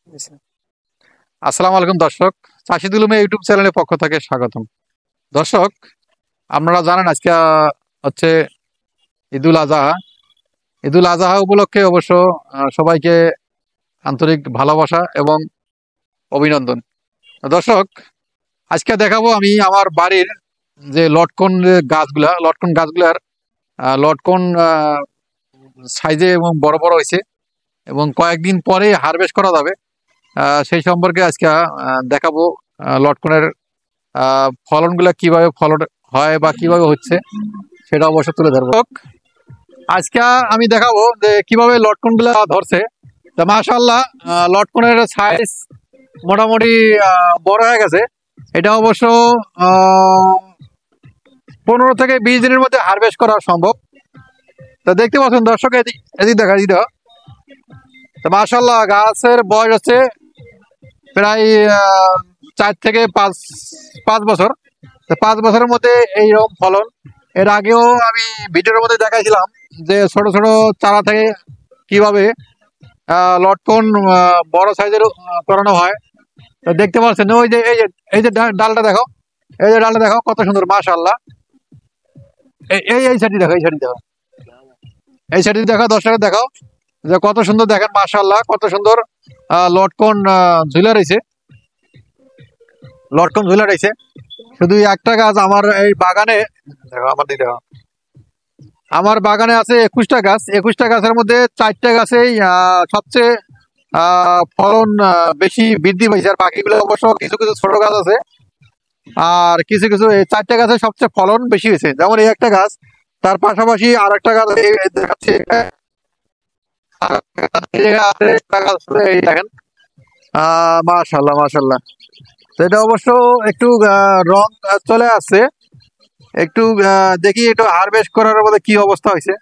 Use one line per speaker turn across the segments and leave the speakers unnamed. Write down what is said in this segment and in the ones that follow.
আসসালামু আলাইকুম দর্শক, চাষি দুলুমে ইউটিউব চ্যানেলের পক্ষ থেকে স্বাগতম। দর্শক, আপনারা জানেন আজকে হচ্ছে ঈদুল আজহা। ঈদুল আজহা উপলক্ষে অবশ্য সবাইকে আন্তরিক ভালোবাসা এবং অভিনন্দন। দর্শক, আজকে দেখাবো আমি আমার বাড়ির যে লটকন গাছগুলার লটকন সাইজে এবং বড় বড় হয়েছে এবং কয়েকদিন পরে হারভেস্ট করা যাবে। সেই সম্পর্কে আজকে দেখাবো লটকনের ফলনগুলা কিভাবে ফলন হয় বা কিভাবে হচ্ছে সেটা অবশ্য তুলে ধরবো। আজকে আমি দেখাবো যে কিভাবে লটকনগুলা ধরছে। তা মাশাআল্লাহ, লটকনের সাইজ মোটামুটি বড় হয়ে গেছে। এটা অবশ্য 15 থেকে 20 দিনের মধ্যে হারভেস্ট করা সম্ভব। তা দেখতে পাচ্ছেন দর্শক, এদিক দেখা তা মাশাআল্লাহ, গাছের বয়স হচ্ছে প্রায় 4 থেকে 5 বছর। 5 বছরের মধ্যে এইরকম ফলন। এর আগেও আমি ভিডিওর মধ্যে দেখাইছিলাম যে ছোট ছোট চারা থেকে কিভাবে লটকন বড় সাইজের করানো হয়। তো দেখতে পাচ্ছেন ওই যে এই যে ডালটা দেখো, এই যে ডালটা দেখো কত সুন্দর মাশাআল্লাহ। এই সাইডটি দেখো, এই সাইডটি দেখো দর্শকের দেখো যে কত সুন্দর, দেখেন মাশাআল্লাহ কত সুন্দর লটকন ঝুলে রয়েছে। শুধু একটা গাছ আমার এই বাগানে দেখো, আমার বাগানে আছে 21টা গাছ। 21টা গাছের মধ্যে 4টে গাছেই সবচেয়ে ফলন বেশি বৃদ্ধি পাইছে। আর বাকিগুলো অবশ্য কিছু কিছু ছোট গাছ আছে, আর কিছু কিছু এই 4টে গাছে সবচেয়ে ফলন বেশি হয়েছে। যেমন এই একটা গাছ, তার পাশাপাশি আর একটা গাছ দেখাচ্ছে, এই দেখেন মাশাআল্লাহ মাশাআল্লাহ। সেটা অবশ্য একটু রং চলে আসছে। একটু দেখি একটু হারভেস্ট করার মধ্যে কি অবস্থা হয়েছে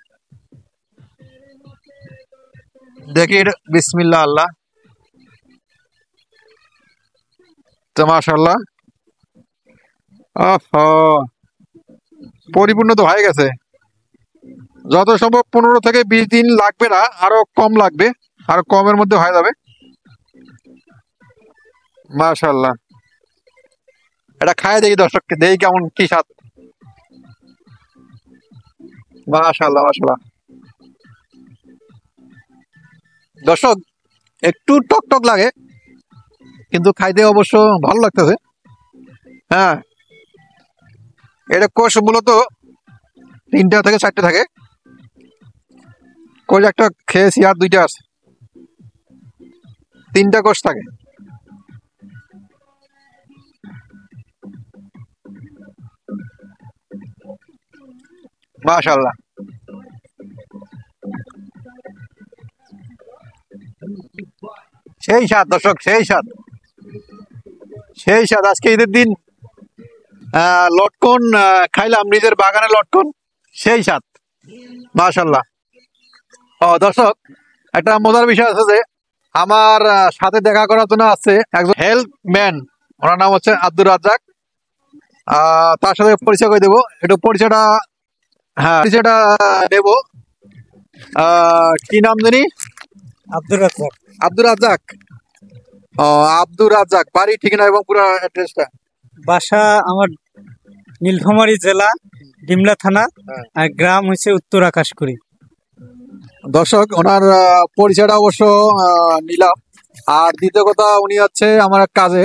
দেখি। বিসমিল্লাহ আল্লাহ। তো মাশাআল্লাহ, পরিপূর্ণ তো হয়ে গেছে। যত সম্ভব 15 থেকে 20 দিন লাগবে না, আরো কম লাগবে, আরো কমের মধ্যে হয়ে যাবে মাশাআল্লাহ। এটা খায় দেখি দর্শককে, দেখি কেমন কি স্বাদ। মাশাআল্লাহ মাশাআল্লাহ। দর্শক, একটু টক টক লাগে কিন্তু খাইতে অবশ্য ভালো লাগতেছে। হ্যাঁ, এটা কোষ মূলত 3টা থেকে 4টে থাকে। কোষ একটা খেয়েছি, আর 2টা আছে, 3টা কোষ থাকে। মাশাআল্লাহ, সেই স্বাদ দর্শক, সেই স্বাদ, সেই স্বাদ। আজকে ঈদের দিন লটকন খাইলাম, নিজের বাগানে লটকন, সেই স্বাদ মাশাআল্লাহ। দর্শক, একটা মজার বিষয় আছে যে আমার সাথে দেখা করার জন্য আছে একজন হেল্প ম্যান, ওনার নাম হচ্ছে আব্দুর রাজ্জাক। তার সাথে পরিচয় করে দেবো, একটু পরিচয়টা, হ্যাঁ পরিচয়টা নেব। কি নাম জানি?
আব্দুর রাজ্জাক।
আব্দুর রাজ্জাক। আব্দুর রাজ্জাক, বাড়ি ঠিকানা এবং পুরো অ্যাড্রেসটা।
বাসা আমার নীলফামারী জেলা, ডিমলা থানা, আর গ্রাম হচ্ছে উত্তর আকাশকুড়ি।
দর্শক, ওনার পরিচয়টা অবশ্য নিলাম। আর দ্বিতীয় কথা, উনি হচ্ছে আমার এক কাজে,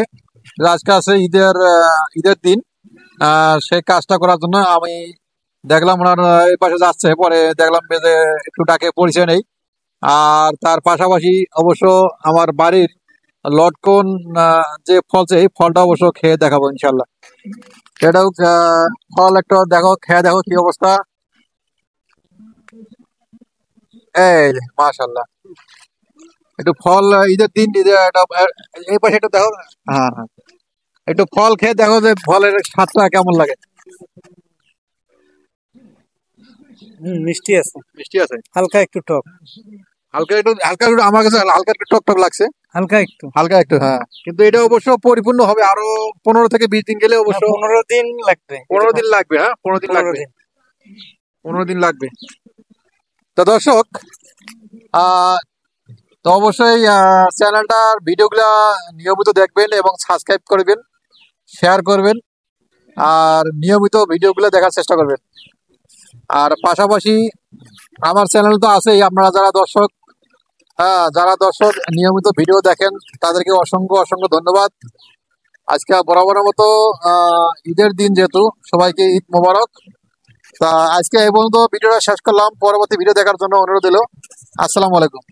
আজকে আছে ঈদের দিন, সেই কাজটা করার জন্য আমি দেখলাম ওনার এই পাশে যাচ্ছে, পরে দেখলাম যে একটু ডাকে পরিচয় নেই। আর তার পাশাপাশি অবশ্য আমার বাড়ির লটকন যে ফলছে, এই ফলটা অবশ্য খেয়ে দেখাবো ইনশাল্লাহ। সেটাও ফল একটা দেখো, খেয়ে দেখো কি অবস্থা। এই মাশাল্লাহ, একটু ফল ঈদের দিন এই পাশে একটু দেখো। হ্যাঁ হ্যাঁ, একটু ফল খেয়ে দেখো যে ফলের স্বাদটা কেমন লাগে।
মিষ্টি আছে,
মিষ্টি আছে,
হালকা একটু টক,
হালকা একটু আমার কাছে হালকা একটু টক টক লাগছে,
হালকা একটু।
হ্যাঁ। কিন্তু এটা অবশ্য পরিপূর্ণ হবে আরো 15 থেকে 20 দিন গেলে, অবশ্য
15 দিন লাগবে।
15 দিন লাগবে, হ্যাঁ 15 দিন লাগবে, 15 দিন লাগবে। তো দর্শক, তো অবশ্যই চ্যানেলটার ভিডিওগুলো নিয়মিত দেখবেন এবং সাবস্ক্রাইব করবেন, শেয়ার করবেন, আর নিয়মিত ভিডিওগুলো দেখার চেষ্টা করবেন। আর পাশাপাশি আমার চ্যানেল তো আছেই, আপনারা যারা দর্শক নিয়মিত ভিডিও দেখেন তাদেরকে অসংখ্য অসংখ্য ধন্যবাদ। আজকে বরাবরের মতো ঈদের দিন, যেহেতু সবাইকে ঈদ মোবারক। তা আজকে এই পর্যন্ত ভিডিওটা শেষ করলাম, পরবর্তী ভিডিও দেখার জন্য অনুরোধ দিল। আসসালামু আলাইকুম।